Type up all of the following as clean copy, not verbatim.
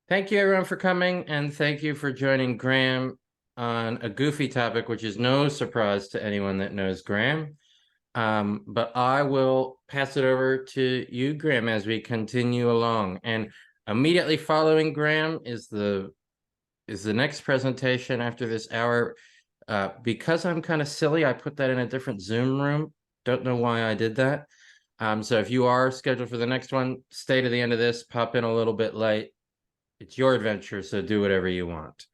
Thank you, everyone, for coming, and thank you for joining Graham on a goofy topic, which is no surprise to anyone that knows Graham. But I will pass it over to you, Graham, as we continue along. And immediately following Graham is the next presentation after this hour. Because I'm kind of silly, I put that in a different Zoom room. Don't know why I did that. So if you are scheduled for the next one, stay to the end of this, pop in a little bit late. It's your adventure, so do whatever you want.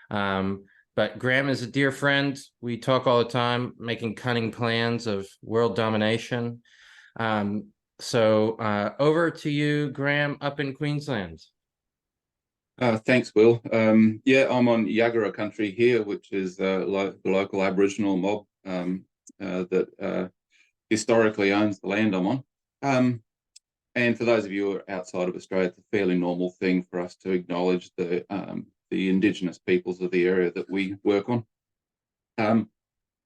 But Graham is a dear friend. We talk all the time, making cunning plans of world domination. So over to you, Graham, up in Queensland. Thanks, Will. Yeah, I'm on Yagara country here, which is the local Aboriginal mob that historically owns the land I'm on. And for those of you who are outside of Australia, it's a fairly normal thing for us to acknowledge the Indigenous peoples of the area that we work on.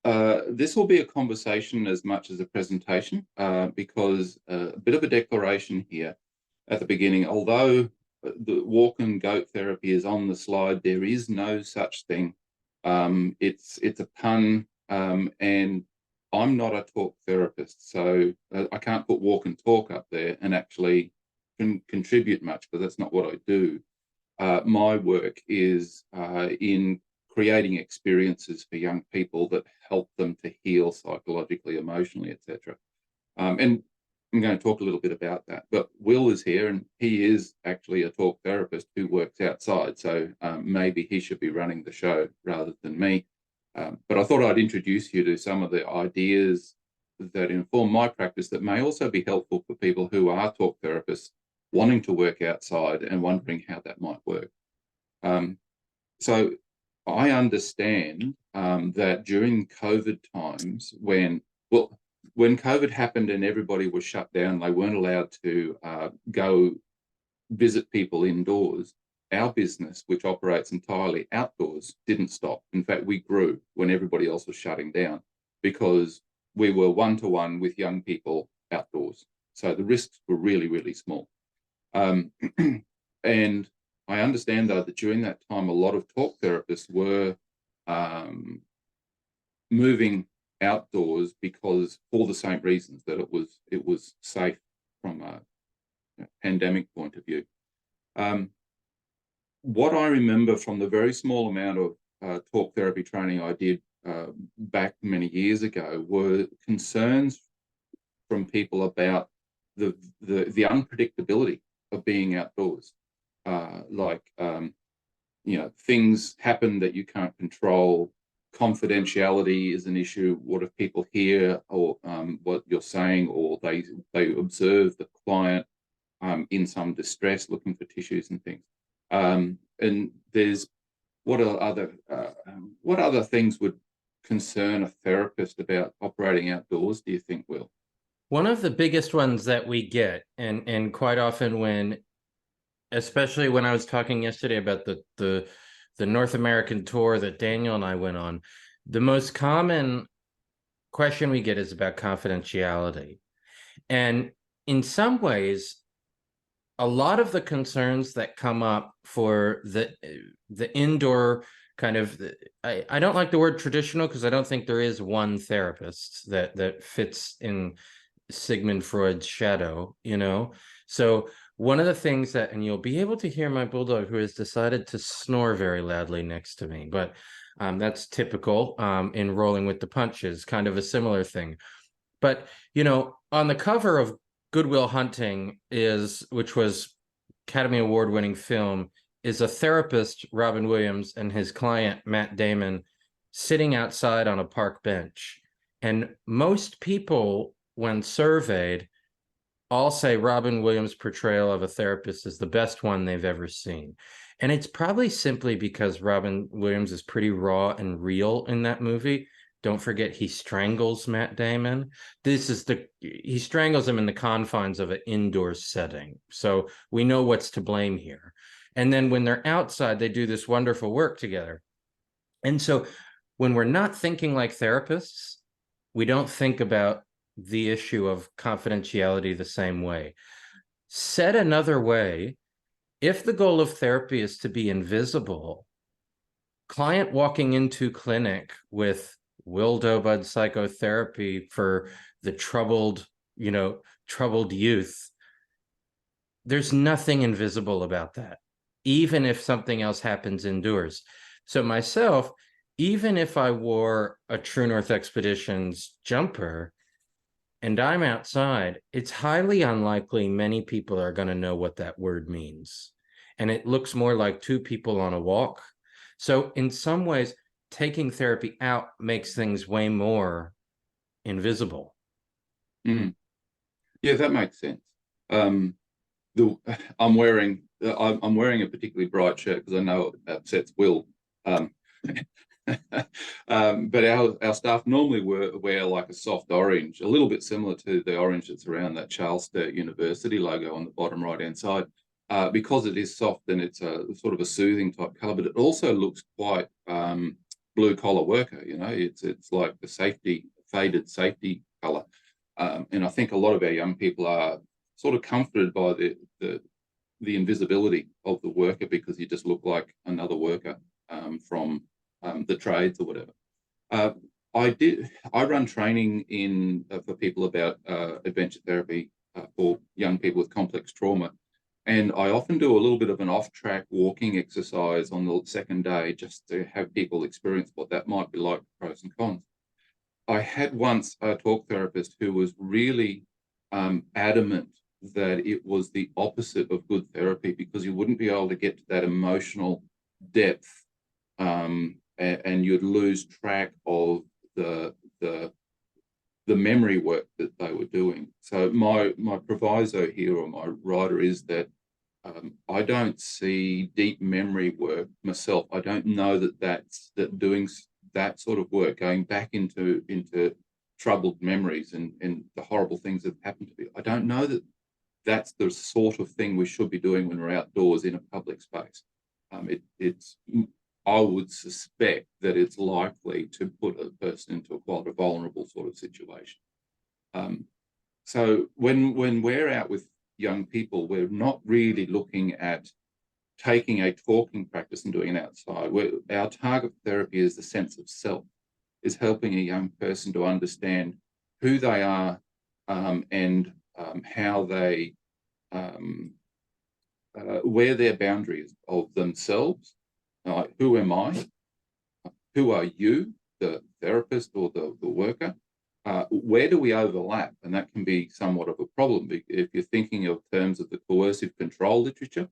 This will be a conversation as much as a presentation, because a bit of a declaration here at the beginning. Although the walk and goat therapy is on the slide, there is no such thing. It's a pun, and I'm not a talk therapist, so I can't put walk and talk up there and actually contribute much, because that's not what I do. My work is in creating experiences for young people that help them to heal psychologically, emotionally, etc. And I'm going to talk a little bit about that. But Will is here, and he is actually a talk therapist who works outside. So maybe he should be running the show rather than me. But I thought I'd introduce you to some of the ideas that inform my practice that may also be helpful for people who are talk therapists wanting to work outside and wondering how that might work. So I understand that during COVID times, when COVID happened and everybody was shut down, they weren't allowed to go visit people indoors. Our business, which operates entirely outdoors, didn't stop. In fact, we grew when everybody else was shutting down, because we were one-to-one with young people outdoors. So the risks were really, really small. And I understand, though, that during that time, a lot of talk therapists were moving outdoors because, for the same reasons, that it was safe from a pandemic point of view. What I remember from the very small amount of talk therapy training I did back many years ago were concerns from people about the unpredictability of being outdoors. Things happen that you can't control. Confidentiality is an issue. What if people hear or what you're saying, or they observe the client in some distress, looking for tissues and things. And there's what other things would concern a therapist about operating outdoors, do you think, Will? One of the biggest ones that we get, and quite often especially when I was talking yesterday about the North American tour that Daniel and I went on, the most common question we get is about confidentiality. And in some ways, a lot of the concerns that come up for the indoor kind of, I don't like the word traditional, because I don't think there is one therapist that fits in Sigmund Freud's shadow, So one of the things that, and you'll be able to hear my bulldog, who has decided to snore very loudly next to me, but that's typical in Rolling with the Punches, kind of a similar thing. But, on the cover of Good Will Hunting, which was Academy Award winning film, is a therapist, Robin Williams, and his client, Matt Damon, sitting outside on a park bench. And most people, when surveyed, all say Robin Williams' portrayal of a therapist is the best one they've ever seen. And it's probably simply because Robin Williams is pretty raw and real in that movie. Don't forget, he strangles Matt Damon. He strangles him in the confines of an indoor setting. So we know what's to blame here. And then when they're outside, they do this wonderful work together. And so when we're not thinking like therapists, we don't think about the issue of confidentiality the same way. Said another way, If the goal of therapy is to be invisible, client walking into clinic with Will Dobud psychotherapy for the troubled youth, there's nothing invisible about that, even if something else happens indoors. So myself, even if I wore a True North Expeditions jumper and I'm outside, it's highly unlikely many people are going to know what that word means. And it looks more like two people on a walk. So in some ways, taking therapy out makes things way more invisible. Mm. Yeah, that makes sense. Um, the I'm wearing a particularly bright shirt because I know it upsets Will. Um, but our staff normally wear like a soft orange, a little bit similar to the orange that's around that Charles Sturt University logo on the bottom right hand side. Because it is soft and it's a sort of a soothing type color, but it also looks quite blue collar worker. You know, it's like the faded safety color. And I think a lot of our young people are sort of comforted by the invisibility of the worker because you just look like another worker from the trades or whatever. Uh, I run training for people about adventure therapy for young people with complex trauma. And I often do a little bit of an off-track walking exercise on the second day just to have people experience what that might be like, pros and cons. I had once a talk therapist who was really adamant that it was the opposite of good therapy because you wouldn't be able to get to that emotional depth, and you'd lose track of the memory work that they were doing. So my proviso here, or my rider, is that I don't see deep memory work myself. I don't know that doing that sort of work, going back into troubled memories and the horrible things that happened to me. I don't know that that's the sort of thing we should be doing when we're outdoors in a public space. I would suspect that it's likely to put a person into a quite a vulnerable sort of situation. So when we're out with young people, we're not really looking at taking a talking practice and doing it outside. Our target therapy is the sense of self, is helping a young person to understand who they are, and how they, where their boundaries of themselves. Who am I? Who are you, the therapist or the worker? Where do we overlap? And that can be somewhat of a problem if you're thinking of terms of the coercive control literature.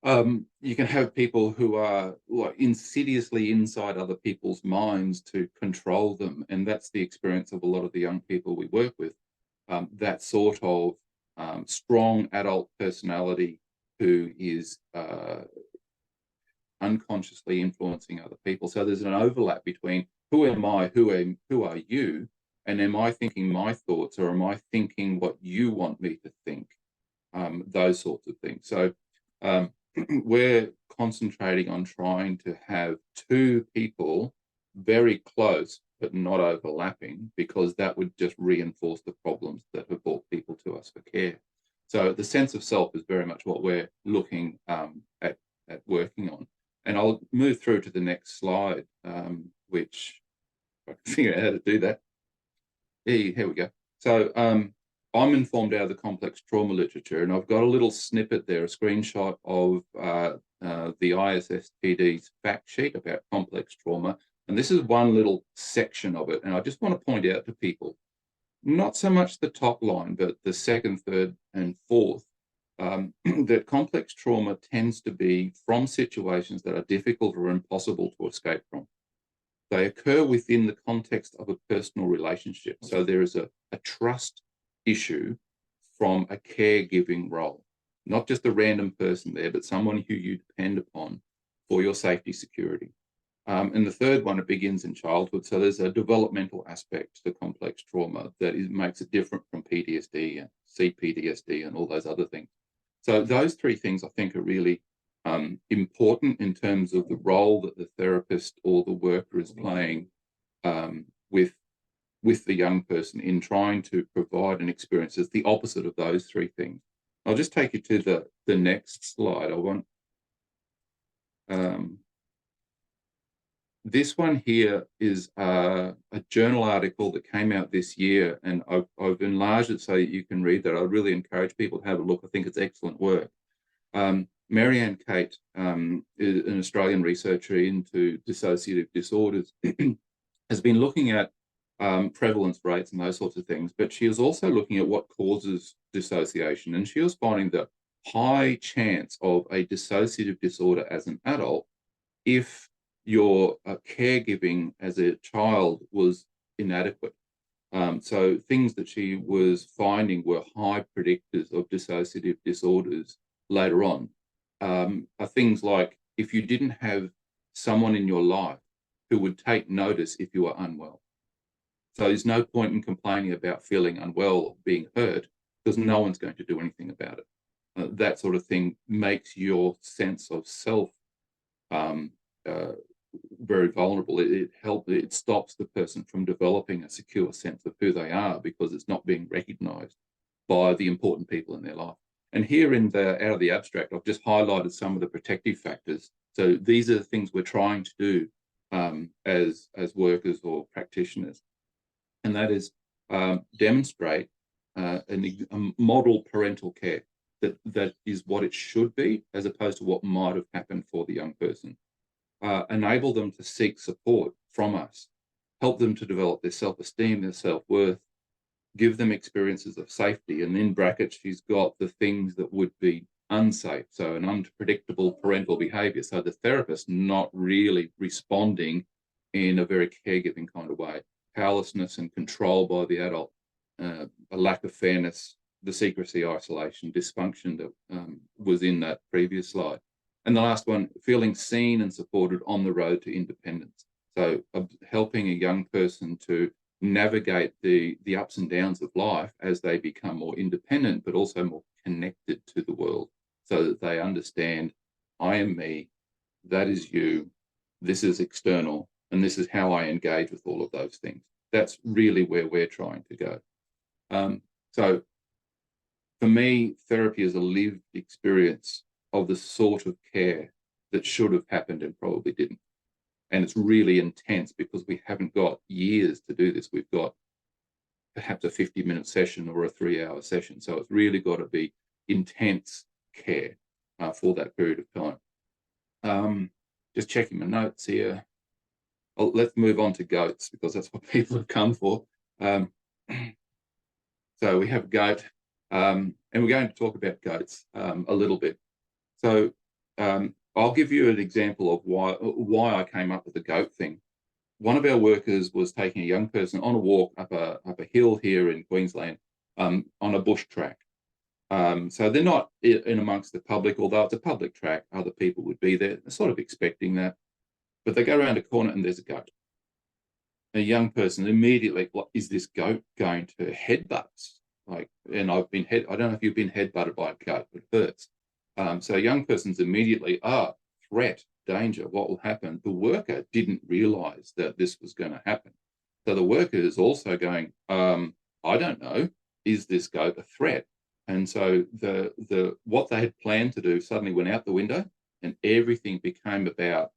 You can have people who are like insidiously inside other people's minds to control them, and that's the experience of a lot of the young people we work with. That sort of strong adult personality who is unconsciously influencing other people. So there's an overlap between who am I, who are you, and am I thinking my thoughts, or am I thinking what you want me to think? Those sorts of things. So we're concentrating on trying to have two people very close but not overlapping, because that would just reinforce the problems that have brought people to us for care. So the sense of self is very much what we're looking at working on. And I'll move through to the next slide, which I can figure out how to do that. Here we go. So I'm informed out of the complex trauma literature, and I've got a little snippet there, a screenshot of the ISSTD's fact sheet about complex trauma. And this is one little section of it. And I just want to point out to people, not so much the top line, but the second, third, and fourth, that complex trauma tends to be from situations that are difficult or impossible to escape from. They occur within the context of a personal relationship. So there is a trust issue from a caregiving role, not just a random person there, but someone who you depend upon for your safety security. And the third one, it begins in childhood. So there's a developmental aspect to complex trauma that makes it different from PTSD and CPTSD and all those other things. So those three things I think are really important in terms of the role that the therapist or the worker is playing with the young person in trying to provide an experience that's the opposite of those three things. I'll just take you to the next slide. I want this one here is a journal article that came out this year, and I've enlarged it so that you can read that. I really encourage people to have a look. I think it's excellent work. Marianne Kate is an Australian researcher into dissociative disorders, has been looking at prevalence rates and those sorts of things, but she was also looking at what causes dissociation, and she was finding the high chance of a dissociative disorder as an adult if your caregiving as a child was inadequate. So things that she was finding were high predictors of dissociative disorders later on are things like if you didn't have someone in your life who would take notice if you were unwell. So there's no point in complaining about feeling unwell or being hurt because no one's going to do anything about it. That sort of thing makes your sense of self very vulnerable. It stops the person from developing a secure sense of who they are because it's not being recognized by the important people in their life. And here in the out of the abstract, I've just highlighted some of the protective factors. So these are the things we're trying to do as workers or practitioners, and that is demonstrate a model parental care that is what it should be, as opposed to what might have happened for the young person. Enable them to seek support from us, help them to develop their self-esteem, their self-worth, give them experiences of safety. And in brackets, she's got the things that would be unsafe. So an unpredictable parental behavior. So the therapist not really responding in a very caregiving kind of way. Powerlessness and control by the adult, a lack of fairness, the secrecy, isolation, dysfunction that was in that previous slide. And the last one, feeling seen and supported on the road to independence. So helping a young person to navigate the ups and downs of life as they become more independent, but also more connected to the world, so that they understand, I am me, that is you, this is external, and this is how I engage with all of those things. That's really where we're trying to go. So for me, therapy is a lived experience of the sort of care that should have happened and probably didn't. And it's really intense because we haven't got years to do this. We've got perhaps a 50-minute session or a 3-hour session. So it's really got to be intense care for that period of time. Just checking my notes here. Let's move on to goats because that's what people have come for. So we have goat, and we're going to talk about goats a little bit. So I'll give you an example of why I came up with the goat thing. One of our workers was taking a young person on a walk up a hill here in Queensland on a bush track. So they're not in amongst the public, although it's a public track, other people would be there. They're sort of expecting that. But they go around a corner and there's a goat. A young person immediately, what is this goat going to headbutt? And I don't know if you've been headbutted by a goat, but it hurts. So a young person's immediately, threat, danger, what will happen? The worker didn't realize that this was going to happen. So the worker is also going, I don't know, is this goat a threat? And so what they had planned to do suddenly went out the window, and everything became about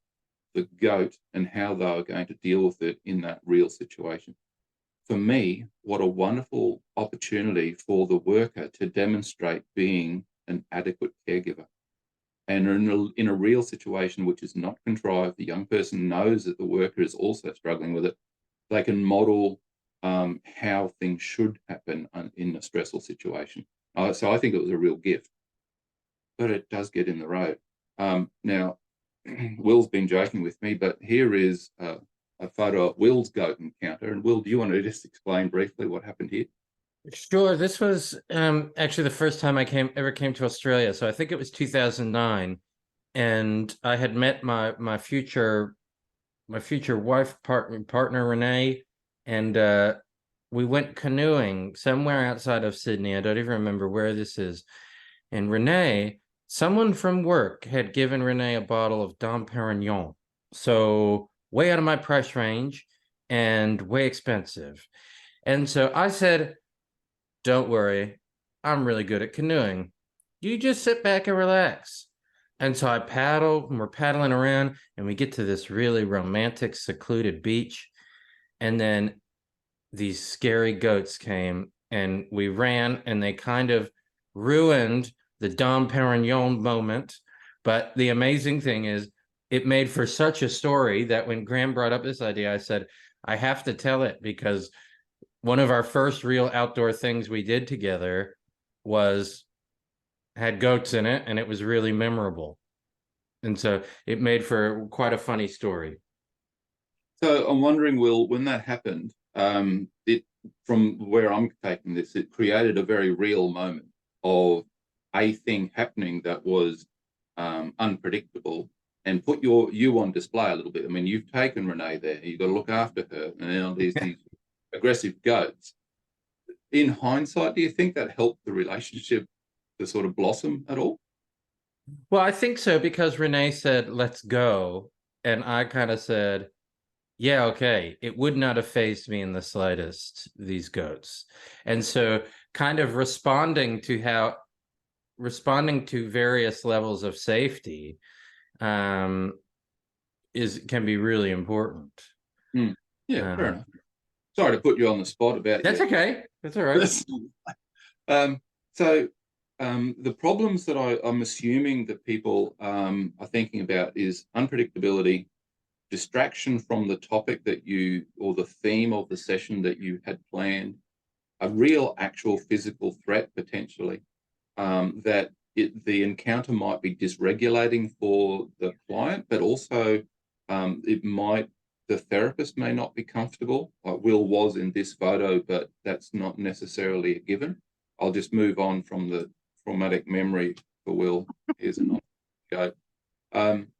the goat and how they were going to deal with it in that real situation. For me, what a wonderful opportunity for the worker to demonstrate being an adequate caregiver. And in a real situation which is not contrived, the young person knows that the worker is also struggling with it. They can model how things should happen in a stressful situation. So I think it was a real gift, but it does get in the road. Now, Will's been joking with me, but here is a photo of Will's goat encounter. And Will, do you want to just explain briefly what happened here? Sure. This was actually the first time I ever came to Australia. So I think it was 2009, and I had met my future wife partner Renee, and we went canoeing somewhere outside of Sydney. I don't even remember where this is. And Renee, someone from work had given Renee a bottle of Dom Perignon, so way out of my price range and way expensive. And so I said, don't worry, I'm really good at canoeing. You just sit back and relax. And so I paddle, and we're paddling around, and we get to this really romantic, secluded beach. And then these scary goats came, and we ran, and they kind of ruined the Dom Perignon moment. But the amazing thing is, it made for such a story that when Graham brought up this idea, I said, I have to tell it because one of our first real outdoor things we did together was had goats in it, and it was really memorable. And so it made for quite a funny story. So I'm wondering, Will, when that happened, it from where I'm taking this, it created a very real moment of a thing happening that was unpredictable and put you on display a little bit. I mean, you've taken Renee there, you've got to look after her, and now there's these aggressive goats. In hindsight, do you think that helped the relationship to sort of blossom at all? Well, I think so because Renee said, let's go. And I kind of said, yeah, okay. It would not have fazed me in the slightest, these goats. And so kind of responding to various levels of safety um, can be really important. Mm. Yeah, fair Uh, enough. Sorry to put you on the spot about that's you. okay. That's all right. Um, so the problems that I'm assuming that people are thinking about is unpredictability, distraction from the topic that you or the theme of the session that you had planned, a real actual physical threat potentially, that the encounter might be dysregulating for the client, but also the therapist may not be comfortable. Like Will was in this photo, but that's not necessarily a given. I'll just move on from the traumatic memory for Will. Here's another go. Um,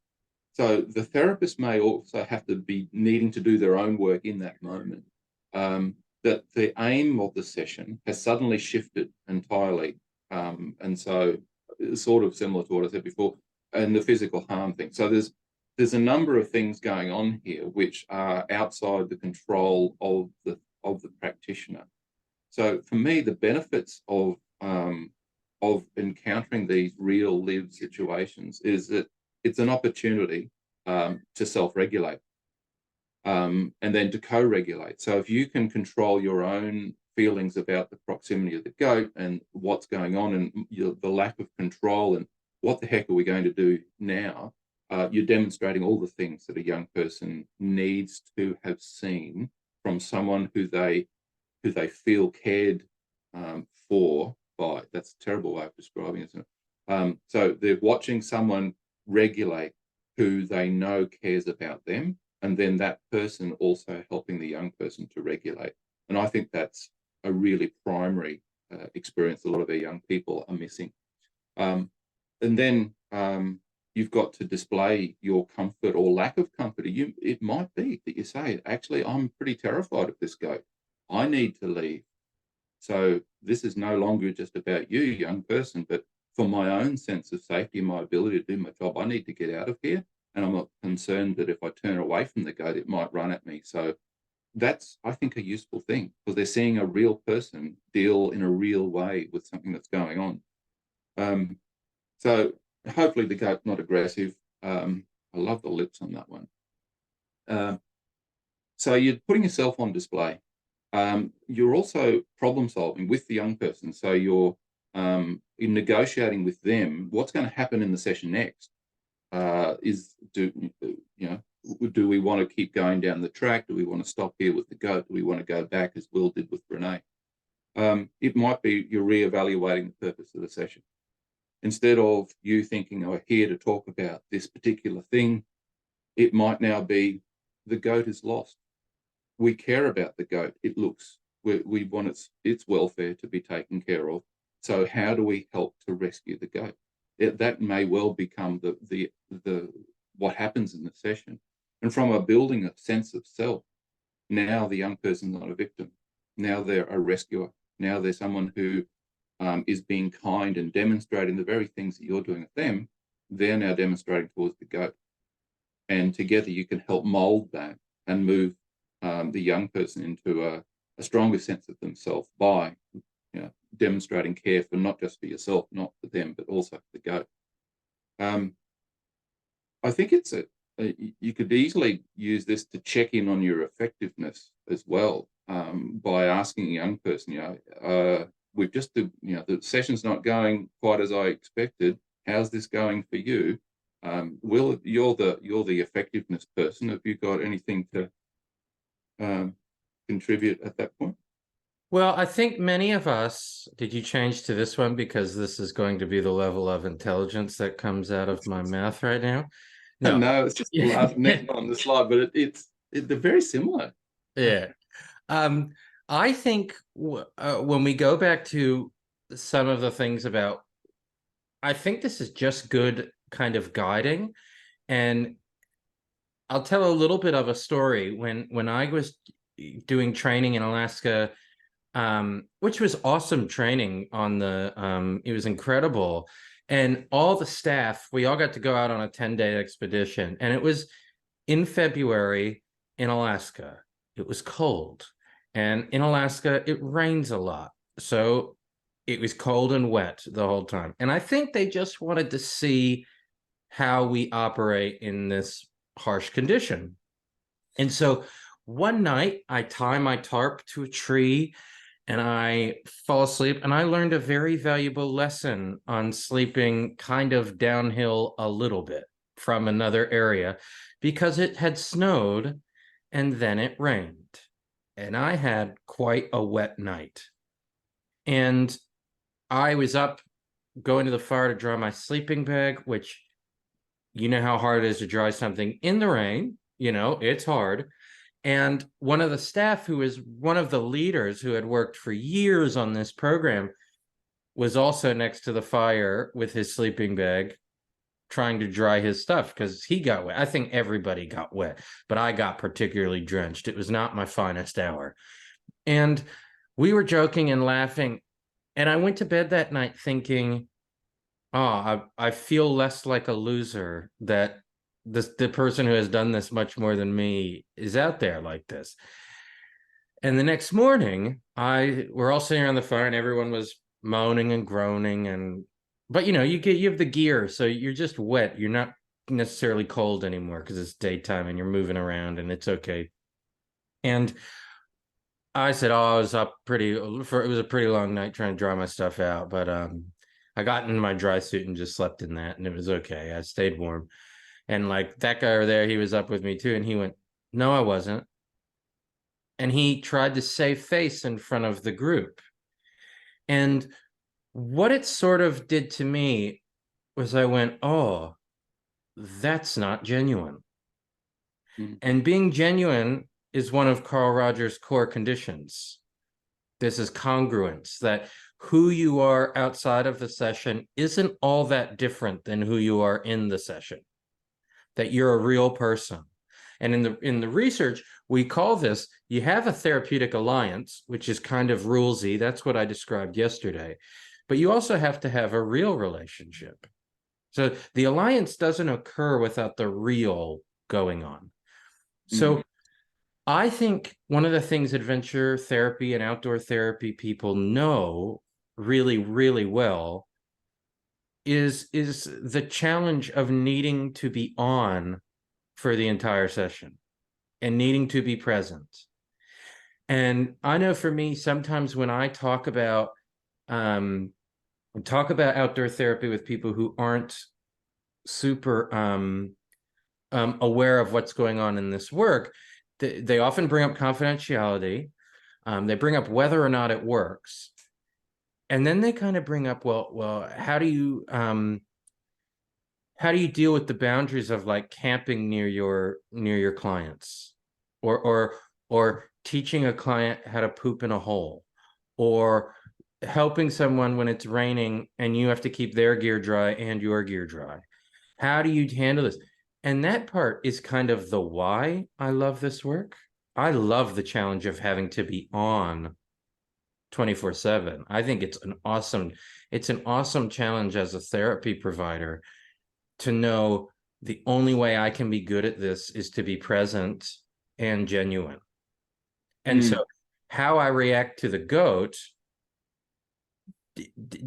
so the therapist may also have to be needing to do their own work in that moment. That the aim of the session has suddenly shifted entirely. And so it's sort of similar to what I said before, and the physical harm thing. So there's a number of things going on here which are outside the control of the practitioner. So for me, the benefits of encountering these real lived situations is that it's an opportunity to self-regulate and then to co-regulate. So if you can control your own feelings about the proximity of the goat and what's going on and the lack of control and what the heck are we going to do now, you're demonstrating all the things that a young person needs to have seen from someone who they feel cared for by. That's a terrible way of describing it, isn't it? So they're watching someone regulate who they know cares about them, and then that person also helping the young person to regulate. And I think that's a really primary experience a lot of our young people are missing. And then you've got to display your comfort or lack of comfort. It might be that you say, actually, I'm pretty terrified of this goat. I need to leave. So this is no longer just about you, young person, but for my own sense of safety and my ability to do my job, I need to get out of here. And I'm not concerned that if I turn away from the goat, it might run at me. So that's, I think, a useful thing because they're seeing a real person deal in a real way with something that's going on. So hopefully the goat's not aggressive. I love the lips on that one. So you're putting yourself on display. You're also problem solving with the young person. So you're in negotiating with them. What's going to happen in the session next? Do we want to keep going down the track? Do we want to stop here with the goat? Do we want to go back as Will did with Renee? It might be you're reevaluating the purpose of the session. Instead of you thinking, oh, here to talk about this particular thing, it might now be the goat is lost. We care about the goat. We want its welfare to be taken care of. So how do we help to rescue the goat? That may well become the what happens in the session. And from a building a sense of self, now the young person's not a victim. Now they're a rescuer. Now they're someone who is being kind and demonstrating the very things that you're doing with them. They're now demonstrating towards the goat. And together you can help mold that and move the young person into a stronger sense of themselves by demonstrating care for not just for yourself, not for them, but also for the goat. I think you could easily use this to check in on your effectiveness as well, by asking a young person, we've just, the session's not going quite as I expected. How's this going for you? Will, you're the effectiveness person. Have you got anything to contribute at that point? Well, I think many of us, did you change to this one because this is going to be the level of intelligence that comes out of my mouth right now? No. No, it's just the last next on the slide, but they're very similar. Yeah. I think when we go back to some of the things about, I think this is just good kind of guiding. And I'll tell a little bit of a story. When I was doing training in Alaska, which was awesome training on the, it was incredible. And all the staff, we all got to go out on a 10-day expedition. And it was in February in Alaska. It was cold. And in Alaska, it rains a lot. So it was cold and wet the whole time. And I think they just wanted to see how we operate in this harsh condition. And so one night I tie my tarp to a tree and I fall asleep, and I learned a very valuable lesson on sleeping kind of downhill a little bit from another area, because it had snowed and then it rained. And I had quite a wet night. And I was up going to the fire to dry my sleeping bag, which, you know how hard it is to dry something in the rain. It's hard. And one of the staff, who is one of the leaders who had worked for years on this program, was also next to the fire with his sleeping bag, trying to dry his stuff because he got wet. I think everybody got wet, but I got particularly drenched. It was not my finest hour. And we were joking and laughing. And I went to bed that night thinking, I feel less like a loser that the person who has done this much more than me is out there like this. And the next morning, we're all sitting around the fire and everyone was moaning and groaning, but you have the gear, so you're just wet. You're not necessarily cold anymore because it's daytime and you're moving around and it's okay. And I said, I was up it was a pretty long night trying to dry my stuff out, but I got in my dry suit and just slept in that and it was okay. I stayed warm. And like that guy over there, he was up with me too. And he went, no, I wasn't. And he tried to save face in front of the group. And what it sort of did to me was I went, oh, that's not genuine. Mm-hmm. And being genuine is one of Carl Rogers' core conditions. This is congruence, that who you are outside of the session isn't all that different than who you are in the session, that you're a real person. And in the research, we call this, you have a therapeutic alliance, which is kind of rulesy. That's what I described yesterday. But you also have to have a real relationship. So the alliance doesn't occur without the real going on. So I think one of the things adventure therapy and outdoor therapy people know really, really well is the challenge of needing to be on for the entire session and needing to be present. And I know for me, sometimes when I talk about outdoor therapy with people who aren't super aware of what's going on in this work, they often bring up confidentiality. They bring up whether or not it works. And then they kind of bring up, well, how do you deal with the boundaries of like camping near your clients, or teaching a client how to poop in a hole, or helping someone when it's raining and you have to keep their gear dry and your gear dry? How do you handle this? And that part is kind of the why I love this work. I love the challenge of having to be on 24/7. I think it's an awesome challenge as a therapy provider to know the only way I can be good at this is to be present and genuine. And so how I react to the goat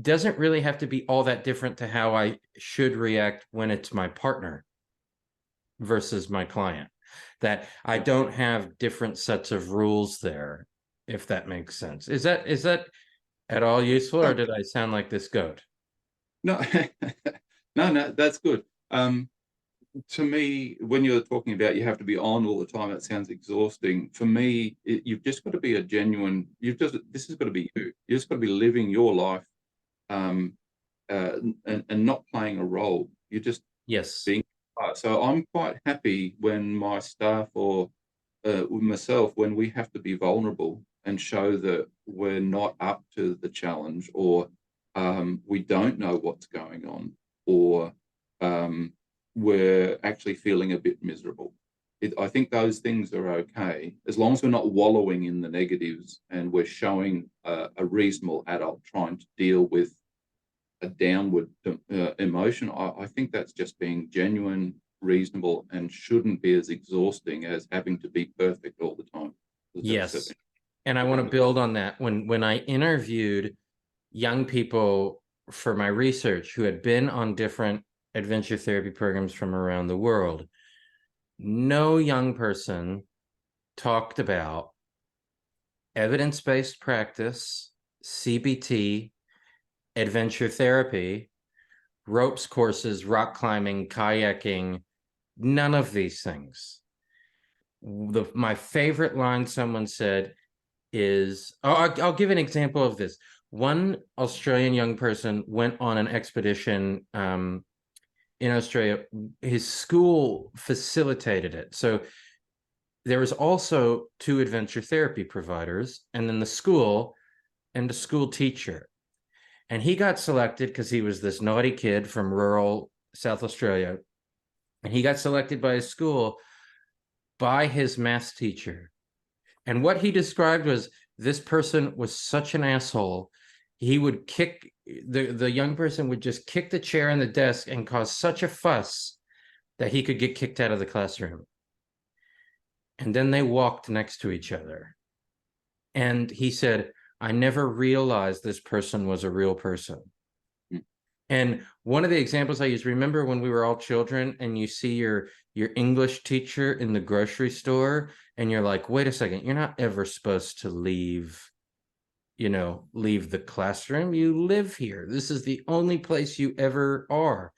doesn't really have to be all that different to how I should react when it's my partner versus my client. That I don't have different sets of rules there, if that makes sense. Is that at all useful, or did I sound like this goat? No, no, that's good. To me, when you're talking about you have to be on all the time, that sounds exhausting. For me, you've just got to be a genuine. This has got to be you. You just got to be living your life, and not playing a role. You're just Yes. being part. So I'm quite happy when my staff or myself, when we have to be vulnerable and show that we're not up to the challenge, or we don't know what's going on, or we're actually feeling a bit miserable. I think those things are okay, as long as we're not wallowing in the negatives and we're showing a reasonable adult trying to deal with a downward emotion. I think that's just being genuine, reasonable, and shouldn't be as exhausting as having to be perfect all the time. Yes. And I want to build on that. When I interviewed young people for my research who had been on different adventure therapy programs from around the world, no young person talked about evidence-based practice, CBT, adventure therapy, ropes courses, rock climbing, kayaking, none of these things. My favorite line someone said is, I'll give an example of this. One Australian young person went on an expedition in Australia. His school facilitated it. So there was also 2 adventure therapy providers, and then the school and a school teacher. And he got selected because he was this naughty kid from rural South Australia. And he got selected by his school by his math teacher. And what he described was, this person was such an asshole. He would kick, the young person would just kick the chair and the desk and cause such a fuss that he could get kicked out of the classroom. And then they walked next to each other. And he said, I never realized this person was a real person. And one of the examples I use, remember when we were all children and you see your English teacher in the grocery store and you're like, wait a second, you're not ever supposed to leave the classroom. You live here. This is the only place you ever are.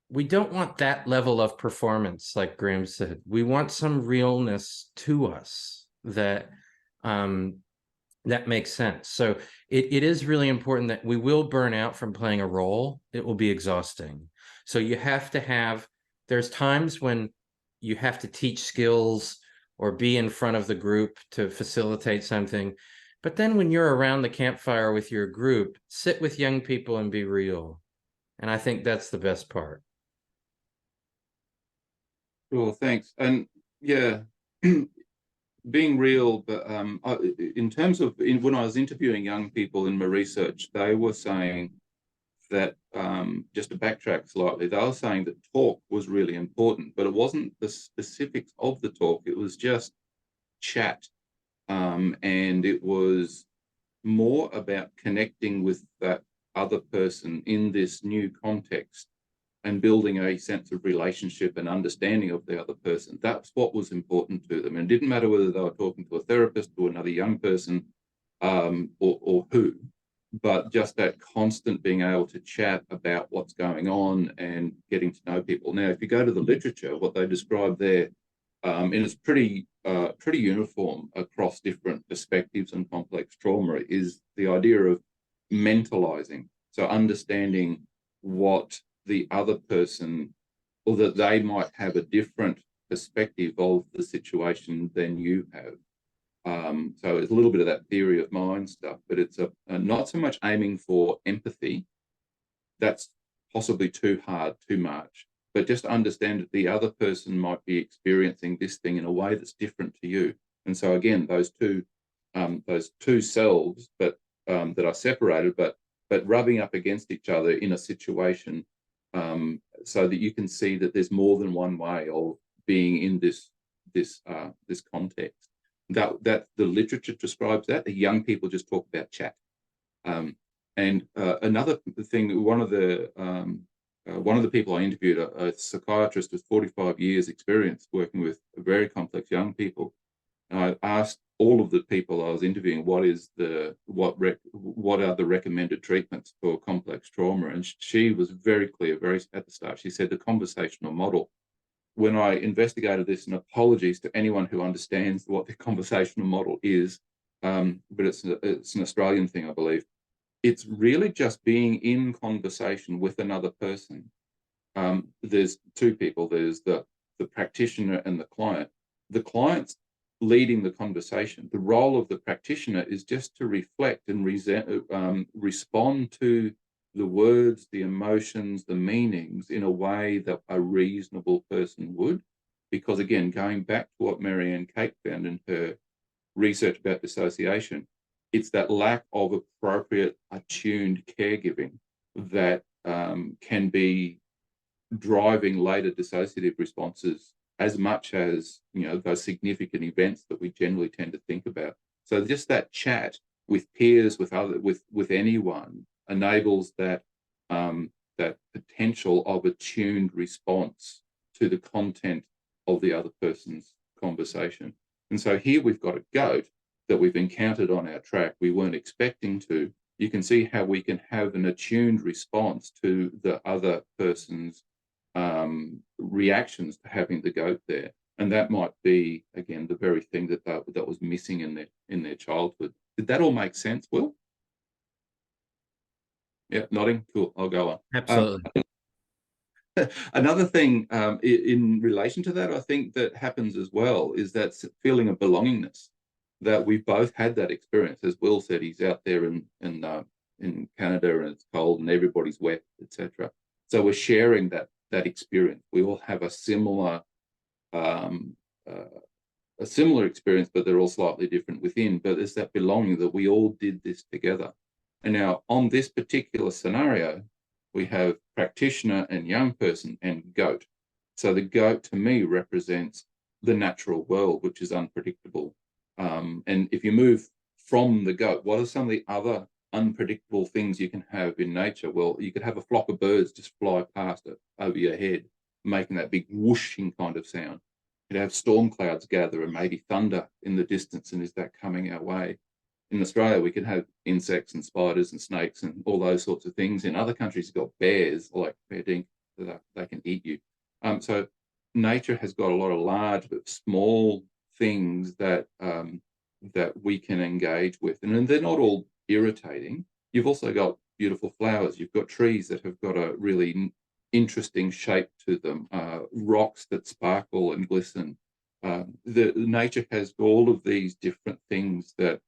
We don't want that level of performance, like Graham said. We want some realness to us that makes sense. So it is really important that we will burn out from playing a role. It will be exhausting. So you have to there's times when you have to teach skills or be in front of the group to facilitate something. But then when you're around the campfire with your group, sit with young people and be real. And I think that's the best part. Sure, thanks. And yeah, being real, but in terms of when I was interviewing young people in my research, they were saying that, just to backtrack slightly, they were saying that talk was really important, but it wasn't the specifics of the talk. It was just chat, and it was more about connecting with that other person in this new context and building a sense of relationship and understanding of the other person. That's what was important to them. And it didn't matter whether they were talking to a therapist or another young person, or who, but just that constant being able to chat about what's going on and getting to know people. Now, if you go to the literature, what they describe there, and it's pretty uniform across different perspectives and complex trauma, is the idea of mentalizing. So understanding what the other person, or that they might have a different perspective of the situation than you have. So it's a little bit of that theory of mind stuff, but it's a not so much aiming for empathy. That's possibly too hard, too much, but just understand that the other person might be experiencing this thing in a way that's different to you. And so again, those two selves, but that are separated, but rubbing up against each other in a situation, so that you can see that there's more than one way of being in this context. That the literature describes that. The young people just talk about chat. Another thing, one of the people I interviewed, a psychiatrist with 45 years experience working with very complex young people. I asked all of the people I was interviewing, what are the recommended treatments for complex trauma? And she was very clear, very at the start. She said the conversational model. When I investigated this, and apologies to anyone who understands what the conversational model is, but it's an Australian thing, I believe. It's really just being in conversation with another person. There's two people. There's the practitioner and the client. The client's leading the conversation. The role of the practitioner is just to reflect and respond to the words, the emotions, the meanings in a way that a reasonable person would. Because again, going back to what Marianne Kate found in her research about dissociation, it's that lack of appropriate, attuned caregiving that can be driving later dissociative responses as much as, those significant events that we generally tend to think about. So just that chat with peers, with anyone, enables that potential of attuned response to the content of the other person's conversation. And so here we've got a goat that we've encountered on our track we weren't expecting to. You can see how we can have an attuned response to the other person's reactions to having the goat there, and that might be again the very thing that was missing in their childhood. Did that all make sense, Will? Yeah, nodding. Cool. I'll go on. Absolutely. Another thing in relation to that, I think that happens as well, is that feeling of belongingness. That we've both had that experience. As Will said, he's out there in Canada and it's cold and everybody's wet, etc. So we're sharing that experience. We all have a similar experience, but they're all slightly different within. But it's that belonging that we all did this together. And now on this particular scenario, we have practitioner and young person and goat. So the goat to me represents the natural world, which is unpredictable. And if you move from the goat, what are some of the other unpredictable things you can have in nature? Well, you could have a flock of birds just fly past it over your head, making that big whooshing kind of sound. You'd have storm clouds gather and maybe thunder in the distance, and is that coming our way? In Australia, we can have insects and spiders and snakes and all those sorts of things. In other countries, you've got bears, like bear dink, that they can eat you. So nature has got a lot of large but small things that we can engage with, and they're not all irritating. You've also got beautiful flowers. You've got trees that have got a really interesting shape to them, rocks that sparkle and glisten. The nature has all of these different things that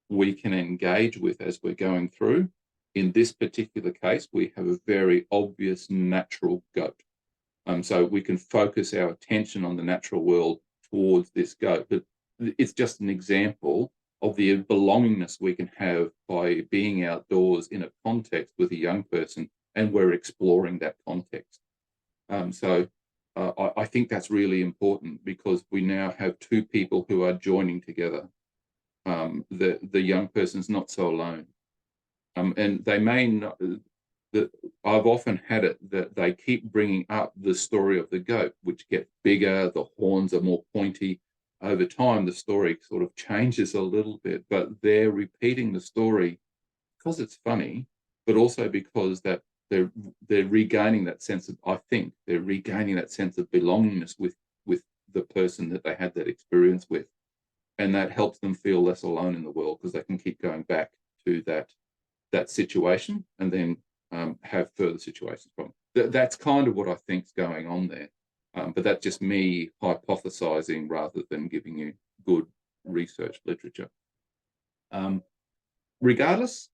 we can engage with as we're going through. In this particular case, we have a very obvious natural goat. So we can focus our attention on the natural world towards this goat. But it's just an example of the belongingness we can have by being outdoors in a context with a young person, and we're exploring that context. So I think that's really important, because we now have two people who are joining together. The young person's not so alone. And they may not, I've often had it that they keep bringing up the story of the goat, which gets bigger, the horns are more pointy. Over time, the story sort of changes a little bit, but they're repeating the story because it's funny, but also because that they're regaining that sense of, I think they're regaining that sense of belongingness with the person that they had that experience with. And that helps them feel less alone in the world, because they can keep going back to that situation and then have further situations from it. That's kind of what I think's going on there. But that's just me hypothesizing rather than giving you good research literature. Regardless,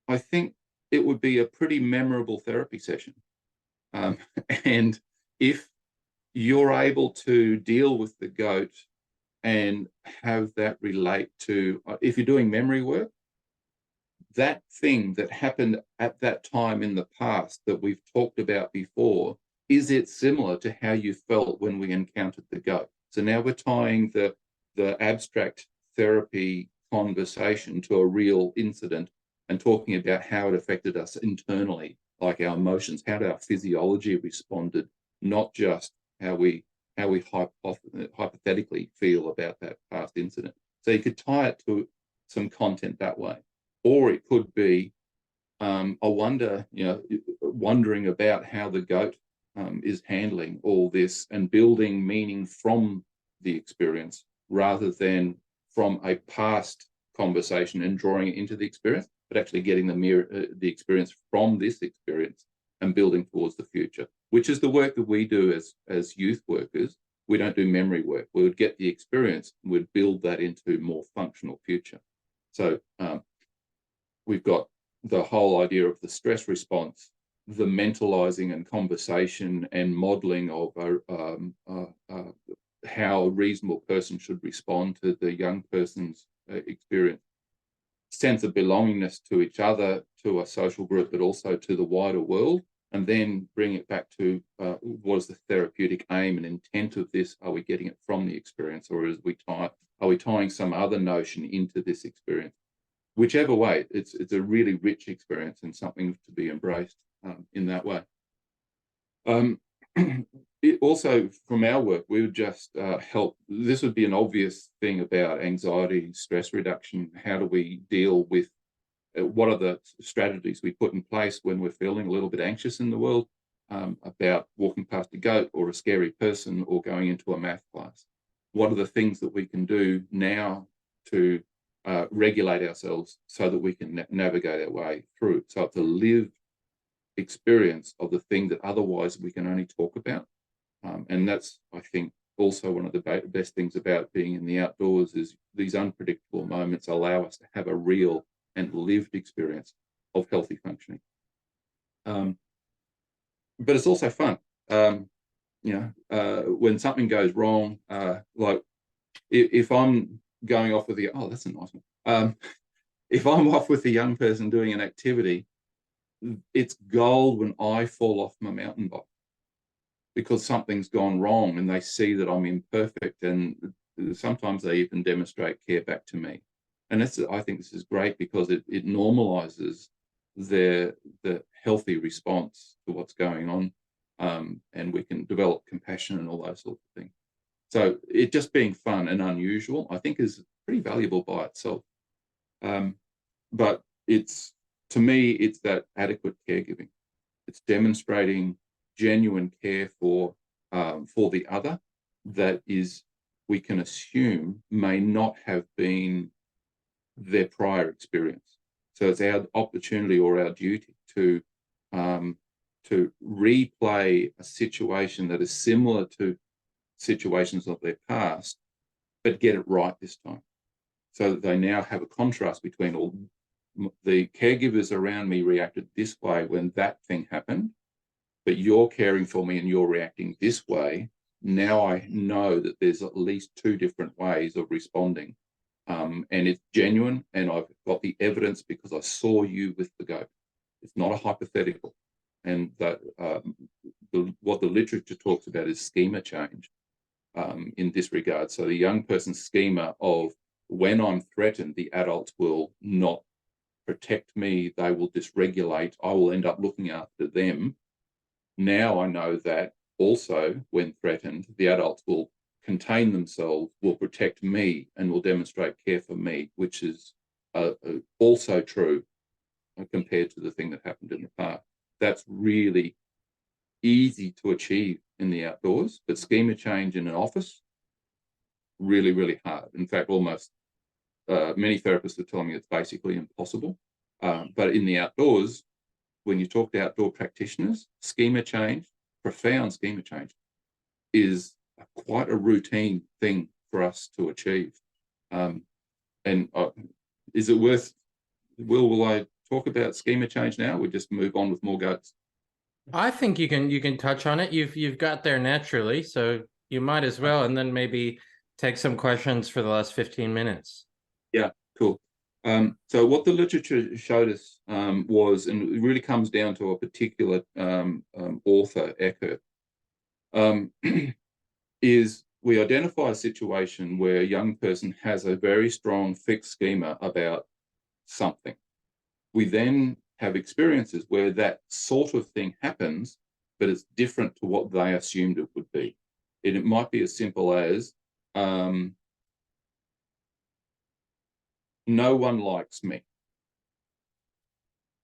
I think it would be a pretty memorable therapy session. And if you're able to deal with the goat and have that relate to, if you're doing memory work, that thing that happened at that time in the past that we've talked about before, is it similar to how you felt when we encountered the goat? So now we're tying the abstract therapy conversation to a real incident, and talking about how it affected us internally, like our emotions, how our physiology responded, not just how we hypothetically feel about that past incident. So you could tie it to some content that way, or it could be wondering about how the goat is handling all this and building meaning from the experience rather than from a past conversation and drawing it into the experience, but actually getting the experience from this experience and building towards the future, which is the work that we do as youth workers. We don't do memory work. We would get the experience, we'd build that into more functional future. So we've got the whole idea of the stress response, the mentalizing and conversation and modeling of how a reasonable person should respond to the young person's experience, sense of belongingness to each other, to a social group, but also to the wider world, and then bring it back to what is the therapeutic aim and intent of this? Are we getting it from the experience, or are we tying some other notion into this experience? Whichever way, it's a really rich experience and something to be embraced in that way. It also, from our work, we would just help. This would be an obvious thing about anxiety, stress reduction. How do we deal with what are the strategies we put in place when we're feeling a little bit anxious in the world about walking past a goat or a scary person or going into a math class? What are the things that we can do now to regulate ourselves so that we can navigate our way through? So it's a lived experience of the thing that otherwise we can only talk about. And that's, I think, also one of the best things about being in the outdoors is these unpredictable moments allow us to have a real and lived experience of healthy functioning. But it's also fun. When something goes wrong, like if I'm going off with that's a nice one. If I'm off with a young person doing an activity, it's gold when I fall off my mountain bike because something's gone wrong and they see that I'm imperfect, and sometimes they even demonstrate care back to me. And I think this is great because it normalizes the healthy response to what's going on, and we can develop compassion and all those sorts of things. So it just being fun and unusual, I think, is pretty valuable by itself. But to me, it's that adequate caregiving. It's demonstrating genuine care for the other that we can assume may not have been their prior experience. So it's our opportunity or our duty to replay a situation that is similar to situations of their past, but get it right this time. So that they now have a contrast between all the caregivers around me reacted this way when that thing happened, but you're caring for me and you're reacting this way. Now I know that there's at least two different ways of responding. And it's genuine, and I've got the evidence because I saw you with the goat. It's not a hypothetical. And that what the literature talks about is schema change in this regard. So the young person's schema of when I'm threatened, the adults will not protect me, they will dysregulate, I will end up looking after them. Now I know that also when threatened, the adults will contain themselves, will protect me, and will demonstrate care for me, which is also true compared to the thing that happened in the past. That's really easy to achieve in the outdoors, but schema change in an office, really, really hard. In fact, almost many therapists are telling me it's basically impossible. But in the outdoors, when you talk to outdoor practitioners, schema change, profound schema change, is quite a routine thing for us to achieve. Is it worth? Will I talk about schema change now? We just move on with more goats. I think you can touch on it. You've got there naturally, so you might as well, and then maybe take some questions for the last 15 minutes. Yeah, cool. So what the literature showed us was, and it really comes down to a particular author, Eckert, is we identify a situation where a young person has a very strong fixed schema about something. We then have experiences where that sort of thing happens, but it's different to what they assumed it would be. It might be as simple as, no one likes me.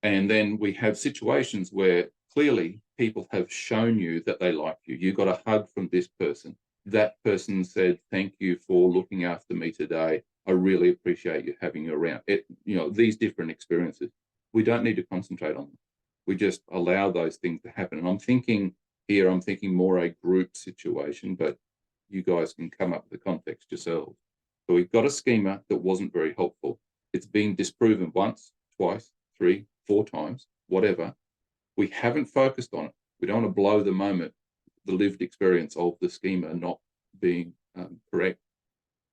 And then we have situations where clearly people have shown you that they like you. You got a hug from this person. That person said, thank you for looking after me today. I really appreciate you having you around. These different experiences, we don't need to concentrate on them. We just allow those things to happen. And I'm thinking more a group situation, but you guys can come up with the context yourselves. So we've got a schema that wasn't very helpful. It's been disproven once, twice, 3, 4 times, whatever. We haven't focused on it. We don't want to blow the moment, the lived experience of the schema not being correct.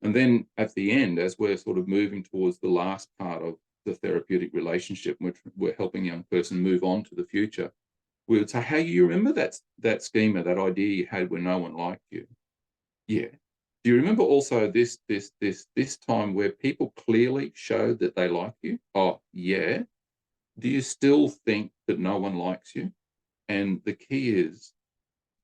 And then at the end, as we're sort of moving towards the last part of the therapeutic relationship, which we're helping a young person move on to the future, we would say, hey, you remember that schema, that idea you had when no one liked you? Yeah. Do you remember also this time where people clearly showed that they like you? Oh, yeah. Do you still think that no one likes you? And the key is,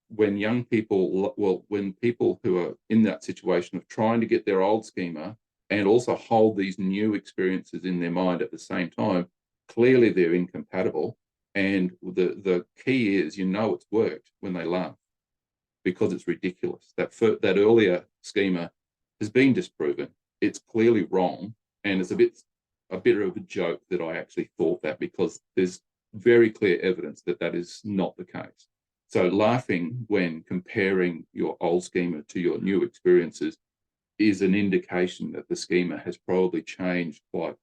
when people who are in that situation of trying to get their old schema and also hold these new experiences in their mind at the same time, clearly they're incompatible. And the key is, it's worked when they laugh, because it's ridiculous. That earlier schema has been disproven. It's clearly wrong, and it's a bit of a joke that I actually thought that, because there's very clear evidence that is not the case. So laughing when comparing your old schema to your new experiences is an indication that the schema has probably changed quite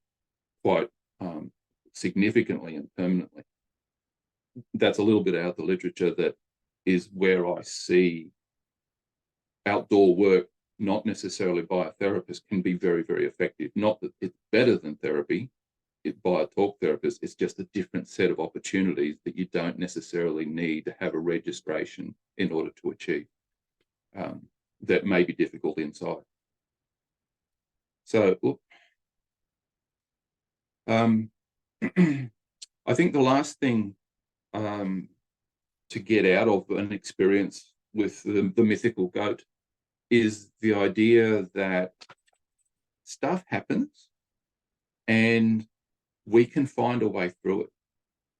significantly and permanently. That's a little bit out of the literature. That is where I see outdoor work, not necessarily by a therapist, can be very, very effective. Not that it's better than therapy by a talk therapist. It's just a different set of opportunities that you don't necessarily need to have a registration in order to achieve. That may be difficult inside. So, I think the last thing to get out of an experience with the mythical goat is the idea that stuff happens and we can find a way through it.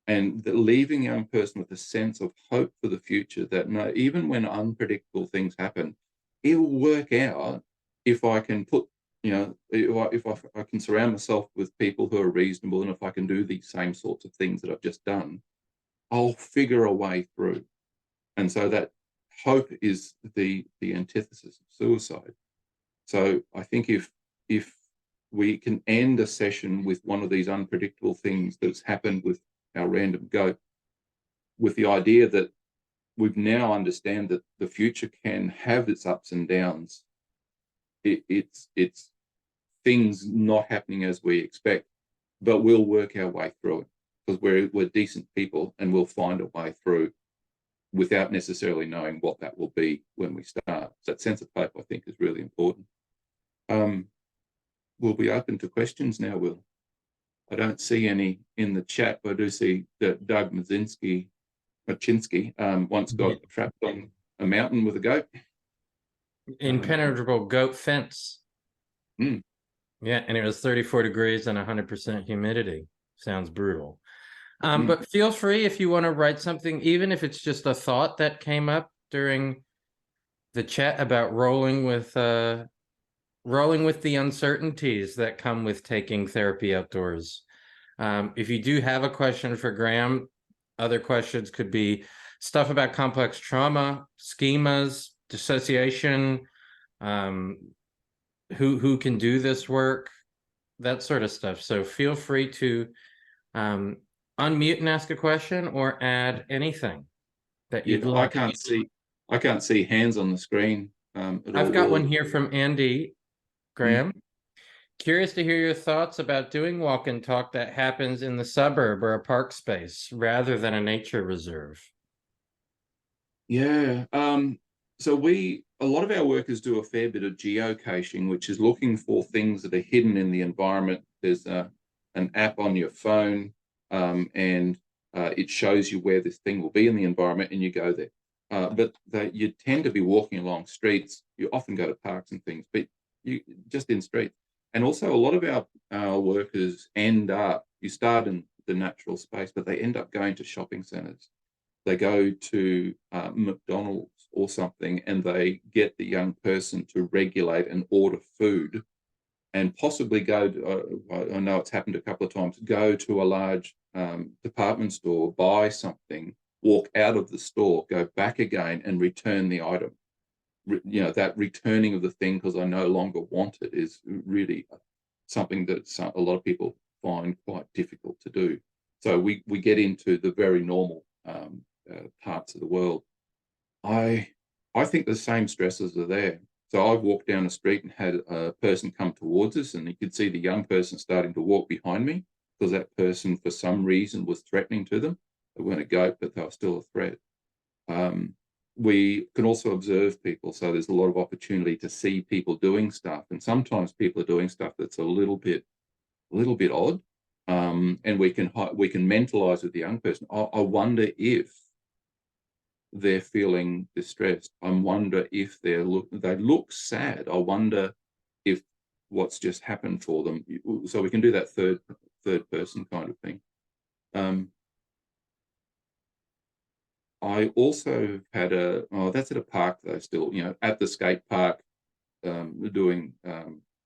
And that leaving a young person with a sense of hope for the future, that no, even when unpredictable things happen, it will work out if I can put, if I can surround myself with people who are reasonable, and if I can do these same sorts of things that I've just done, I'll figure a way through. And so that hope is the antithesis of suicide. So I think if we can end a session with one of these unpredictable things that's happened with our random goat, with the idea that we've now understand that the future can have its ups and downs, it's things not happening as we expect, but we'll work our way through it, because we're decent people, and we'll find a way through without necessarily knowing what that will be when we start. So that sense of hope, I think, is really important. We'll be open to questions now, Will. I don't see any in the chat, but I do see that Doug Machinsky once got trapped on a mountain with a goat. Impenetrable goat fence. Mm. Yeah, and it was 34 degrees and 100% humidity. Sounds brutal. But feel free, if you want to write something, even if it's just a thought that came up during the chat, about rolling with the uncertainties that come with taking therapy outdoors. If you do have a question for Graham, other questions could be stuff about complex trauma, schemas, dissociation, who can do this work, that sort of stuff. So feel free to unmute and ask a question, or add anything that you'd like. I can't see hands on the screen. I've got one here from Andy Graham. Curious to hear your thoughts about doing walk and talk that happens in the suburb or a park space rather than a nature reserve. Yeah. So a lot of our workers do a fair bit of geocaching, which is looking for things that are hidden in the environment. There's an app on your phone and it shows you where this thing will be in the environment, and you go there. But you tend to be walking along streets. You often go to parks and things, but you just in streets. And also, a lot of our workers you start in the natural space, but they end up going to shopping centers. They go to McDonald's or something, and they get the young person to regulate and order food, and possibly go to, I know it's happened a couple of times, go to a large department store, buy something, walk out of the store, go back again and return the item. That returning of the thing because I no longer want it is really something that a lot of people find quite difficult to do. So we get into the very normal parts of the world. I think the same stresses are there. So I walked down the street and had a person come towards us, and you could see the young person starting to walk behind me because that person, for some reason, was threatening to them. They weren't a goat, but they were still a threat. We can also observe people, so there's a lot of opportunity to see people doing stuff, and sometimes people are doing stuff that's a little bit odd, and we can mentalize with the young person. I wonder if they're feeling distressed. I wonder if they look sad. I wonder if what's just happened for them. So we can do that third person kind of thing. I also had that's at a park though, still, at the skate park, doing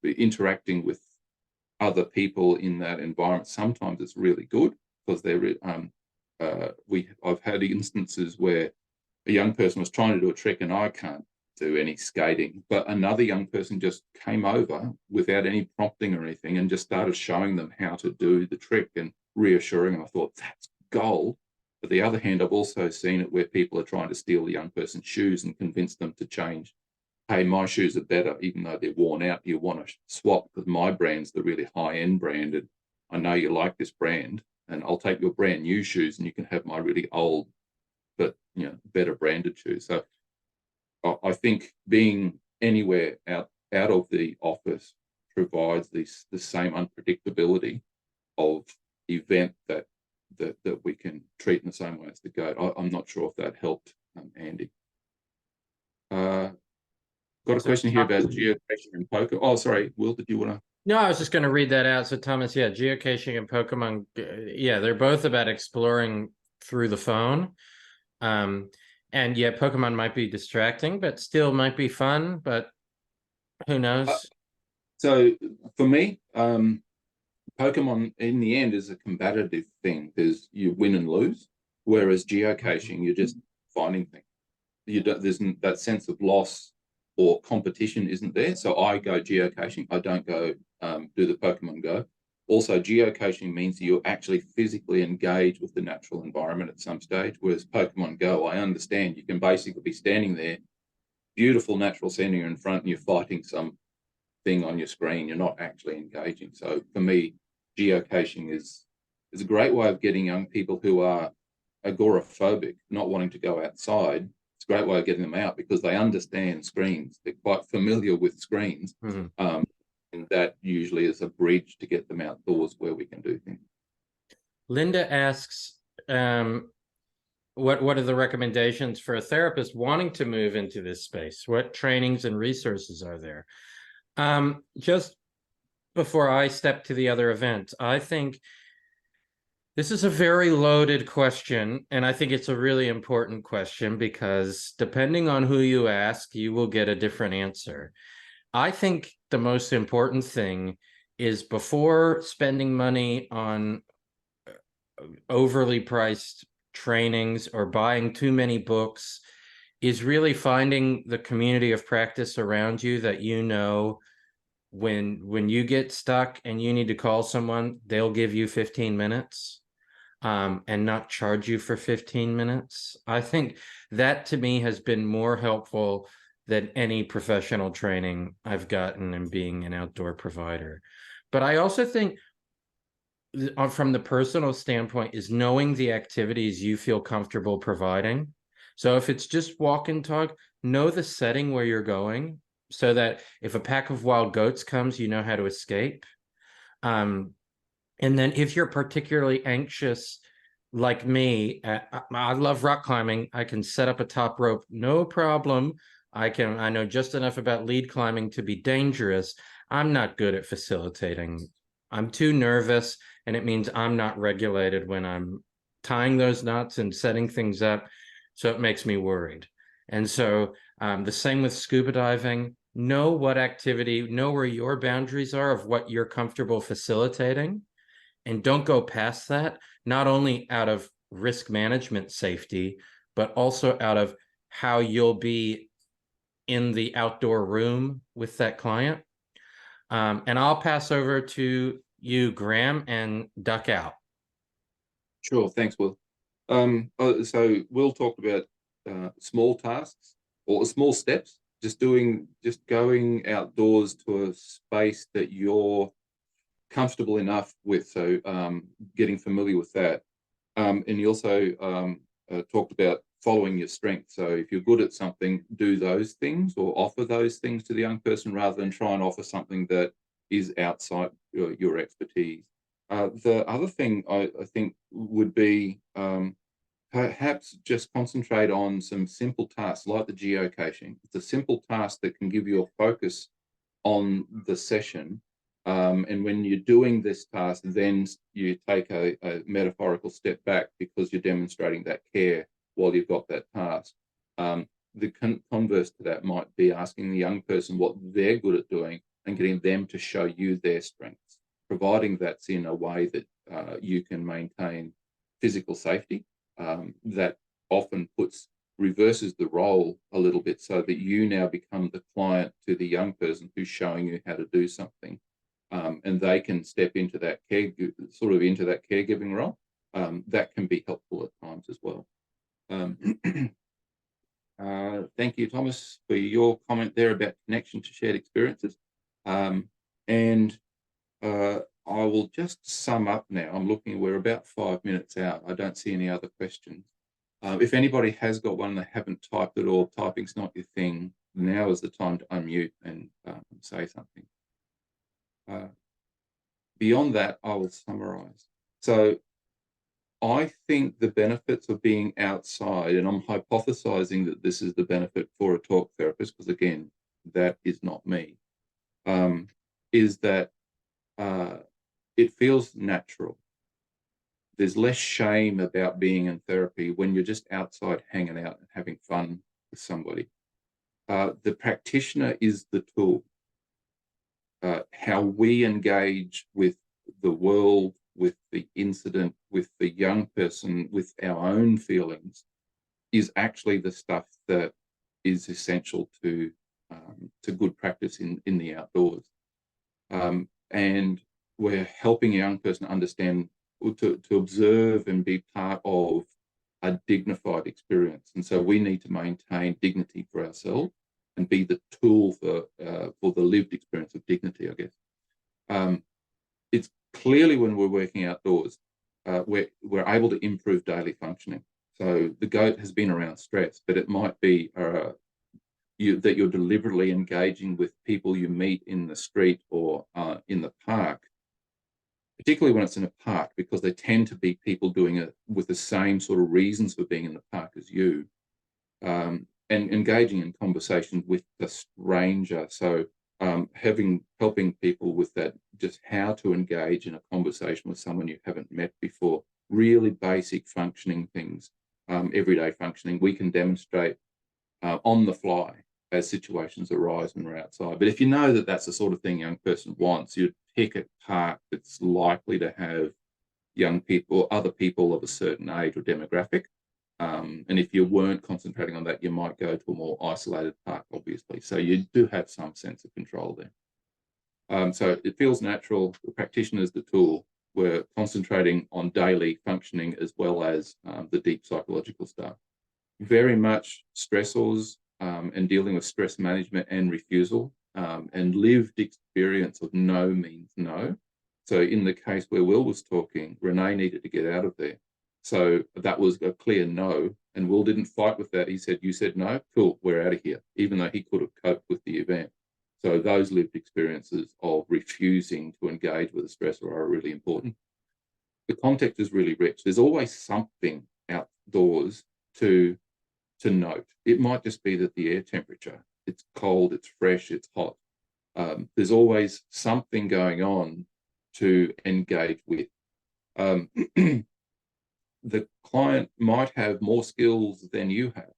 interacting with other people in that environment. Sometimes it's really good because I've had instances where a young person was trying to do a trick and I can't do any skating, but another young person just came over without any prompting or anything and just started showing them how to do the trick and reassuring them. I thought, that's gold. But the other hand, I've also seen it where people are trying to steal the young person's shoes and convince them to change. Hey, my shoes are better, even though they're worn out. You want to swap because my brand's the really high-end brand, and I know you like this brand, and I'll take your brand new shoes and you can have my really old but better branded shoes. So I think being anywhere out of the office provides the same unpredictability of event that we can treat in the same way as the goat. I'm not sure if that helped, Andy. Got a question here about geocaching and Pokemon. Oh, sorry, Will, did you want to? No, I was just going to read that out. So Thomas, yeah, geocaching and Pokemon, yeah, they're both about exploring through the phone. And yeah, Pokemon might be distracting, but still might be fun, but who knows? So for me, Pokemon in the end is a combative thing. There's you win and lose, whereas geocaching, you're just finding things. There's that sense of loss or competition isn't there. So I go geocaching. I don't go do the Pokemon Go. Also, geocaching means that you actually physically engage with the natural environment at some stage, whereas Pokemon Go, I understand you can basically be standing there, beautiful natural scenery in front, and you're fighting some thing on your screen. You're not actually engaging. So for me, geocaching is a great way of getting young people who are agoraphobic, not wanting to go outside. It's a great way of getting them out because they understand screens. They're quite familiar with screens. Mm-hmm. And that usually is a bridge to get them outdoors where we can do things. Linda asks, what are the recommendations for a therapist wanting to move into this space? What trainings and resources are there? Just before I step to the other event, I think this is a very loaded question, and I think it's a really important question because depending on who you ask, you will get a different answer. I think the most important thing is before spending money on overly priced trainings or buying too many books is really finding the community of practice around you that when you get stuck and you need to call someone, they'll give you 15 minutes and not charge you for 15 minutes. I think that to me has been more helpful than any professional training I've gotten in being an outdoor provider. But I also think from the personal standpoint is knowing the activities you feel comfortable providing. So if it's just walk and talk, know the setting where you're going so that if a pack of wild goats comes, you know how to escape. And then if you're particularly anxious, like me, I love rock climbing. I can set up a top rope, no problem. I know just enough about lead climbing to be dangerous. I'm not good at facilitating. I'm too nervous, and it means I'm not regulated when I'm tying those knots and setting things up. So it makes me worried. And so the same with scuba diving. Know what activity, know where your boundaries are of what you're comfortable facilitating, and don't go past that, not only out of risk management safety, but also out of how you'll be in the outdoor room with that client. And I'll pass over to you, Graham, and duck out. Sure, thanks, Will. So Will talked about small tasks or small steps, just going outdoors to a space that you're comfortable enough with. So getting familiar with that. And he also talked about following your strengths. So if you're good at something, do those things or offer those things to the young person rather than try and offer something that is outside your expertise. The other thing I think would be perhaps just concentrate on some simple tasks like the geocaching. It's a simple task that can give you a focus on the session. And when you're doing this task, then you take a metaphorical step back because you're demonstrating that care while you've got that task. The converse to that might be asking the young person what they're good at doing and getting them to show you their strengths, providing that's in a way that you can maintain physical safety. That often reverses the role a little bit so that you now become the client to the young person who's showing you how to do something. And they can step into that caregiving role. That can be helpful at times as well. Thank you, Thomas, for your comment there about connection to shared experiences. And I will just sum up now. I'm looking, we're about 5 minutes out. I don't see any other questions. If anybody has got one and they haven't typed it or typing's not your thing, now is the time to unmute and say something. Beyond that, I will summarize. So I think the benefits of being outside, and I'm hypothesizing that this is the benefit for a talk therapist, because again, that is not me, is that it feels natural. There's less shame about being in therapy when you're just outside hanging out and having fun with somebody. The practitioner is the tool. How we engage with the world, with the incident, with the young person, with our own feelings, is actually the stuff that is essential to good practice in the outdoors. And we're helping a young person understand, to observe and be part of a dignified experience. And so we need to maintain dignity for ourselves and be the tool for the lived experience of dignity, I guess. It's clearly when we're working outdoors, we're able to improve daily functioning. So the goat has been around stress, but it might be that you're deliberately engaging with people you meet in the street or in the park, particularly when it's in a park, because they tend to be people doing it with the same sort of reasons for being in the park as you. And engaging in conversation with the stranger. So helping people with that, just how to engage in a conversation with someone you haven't met before, really basic functioning things, everyday functioning, we can demonstrate on the fly as situations arise when we're outside. But if you know that that's the sort of thing a young person wants, you'd pick a park that's likely to have young people, other people of a certain age or demographic. And if you weren't concentrating on that, you might go to a more isolated park, obviously. So you do have some sense of control there. So it feels natural. The practitioner is the tool. We're concentrating on daily functioning as well as the deep psychological stuff. Very much stressors and dealing with stress management and refusal and lived experience of no means no. So in the case where Will was talking, Renee needed to get out of there. So that was a clear no, and Will didn't fight with that. He said, "You said no, cool, we're out of here," even though he could have coped with the event. So those lived experiences of refusing to engage with a stressor are really important. The context is really rich. There's always something outdoors to note. It might just be that the air temperature, it's cold, it's fresh, it's hot. There's always something going on to engage with. The client might have more skills than you have.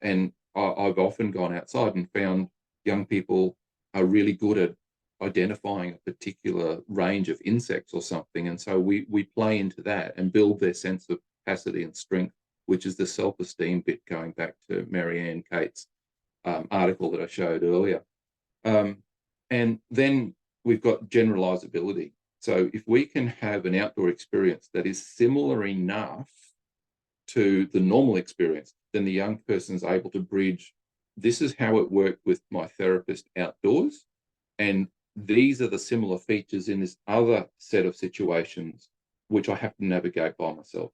And I've often gone outside and found young people are really good at identifying a particular range of insects or something. And so we play into that and build their sense of capacity and strength, which is the self-esteem bit, going back to Marianne Kate's article that I showed earlier. And then we've got generalizability. So if we can have an outdoor experience that is similar enough to the normal experience, then the young person is able to bridge, this is how it worked with my therapist outdoors, and these are the similar features in this other set of situations which I have to navigate by myself.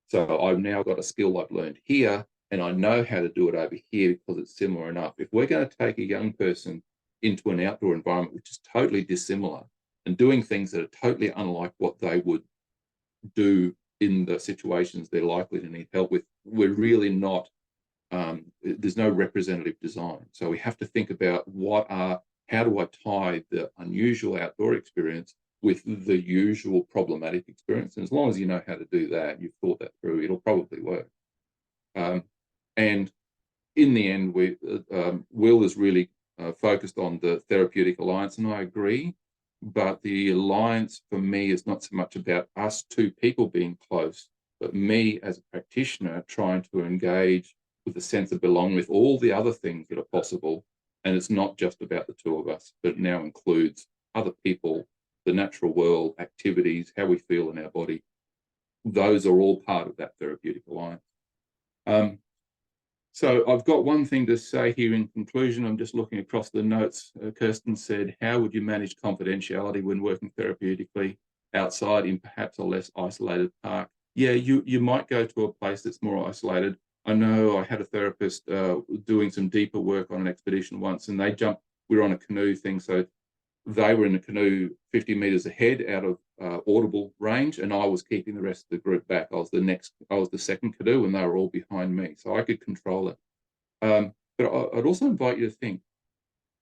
So I've now got a skill I've learned here, and I know how to do it over here because it's similar enough. If we're going to take a young person into an outdoor environment which is totally dissimilar and doing things that are totally unlike what they would do in the situations they're likely to need help with, we're really not, there's no representative design. So we have to think about how do I tie the unusual outdoor experience with the usual problematic experience? And as long as you know how to do that, you've thought that through, it'll probably work. And in the end, Will is really focused on the therapeutic alliance, and I agree. But the alliance for me is not so much about us two people being close, but me as a practitioner trying to engage with a sense of belonging with all the other things that are possible. And it's not just about the two of us, but it now includes other people, the natural world, activities, how we feel in our body. Those are all part of that therapeutic alliance. So I've got one thing to say here in conclusion. I'm just looking across the notes. Kirsten said, how would you manage confidentiality when working therapeutically outside in perhaps a less isolated park? Yeah, you might go to a place that's more isolated. I know I had a therapist doing some deeper work on an expedition once, and we were on a canoe thing, so they were in the canoe 50 meters ahead out of audible range, and I was keeping the rest of the group back. I was the second canoe, and they were all behind me, so I could control it. But I'd also invite you to think,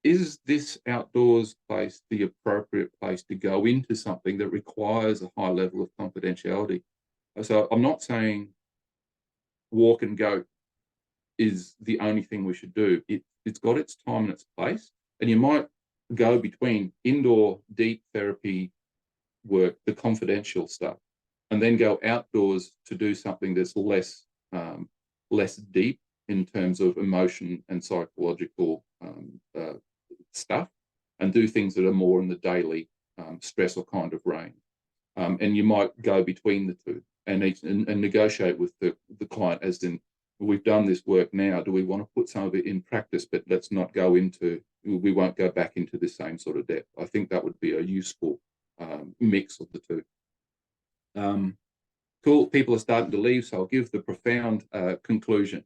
is this outdoors place the appropriate place to go into something that requires a high level of confidentiality? So I'm not saying walk and go is the only thing we should do. It's got its time and its place, and you might go between indoor deep therapy work, the confidential stuff, and then go outdoors to do something that's less deep in terms of emotion and psychological stuff, and do things that are more in the daily stressor kind of range. And you might go between the two and negotiate with the client, as in, we've done this work now, do we want to put some of it in practice, but let's not go into, we won't go back into the same sort of depth. I think that would be a useful mix of the two. Cool, people are starting to leave, so I'll give the profound conclusion.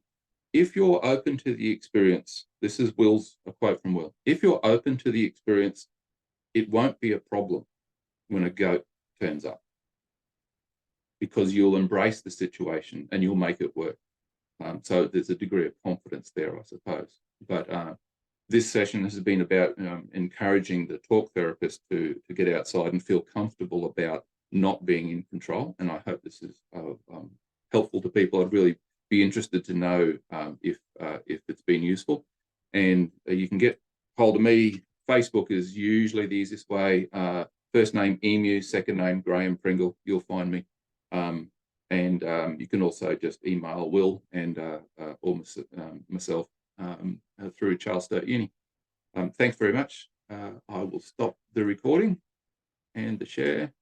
If you're open to the experience, this is a quote from Will, if you're open to the experience, it won't be a problem when a goat turns up, because you'll embrace the situation and you'll make it work. So there's a degree of confidence there, I suppose. But this session has been about encouraging the talk therapist to get outside and feel comfortable about not being in control. And I hope this is helpful to people. I'd really be interested to know if it's been useful. And you can get hold of me. Facebook is usually the easiest way. First name Emu, second name Graham Pringle. You'll find me. And you can also just email Will and or myself through Charles Sturt Uni. Thanks very much. I will stop the recording and the share.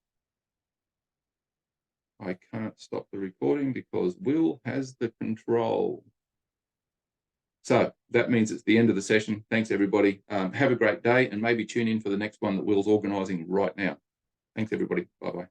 I can't stop the recording because Will has the control. So that means it's the end of the session. Thanks, everybody. Have a great day, and maybe tune in for the next one that Will's organising right now. Thanks, everybody. Bye-bye.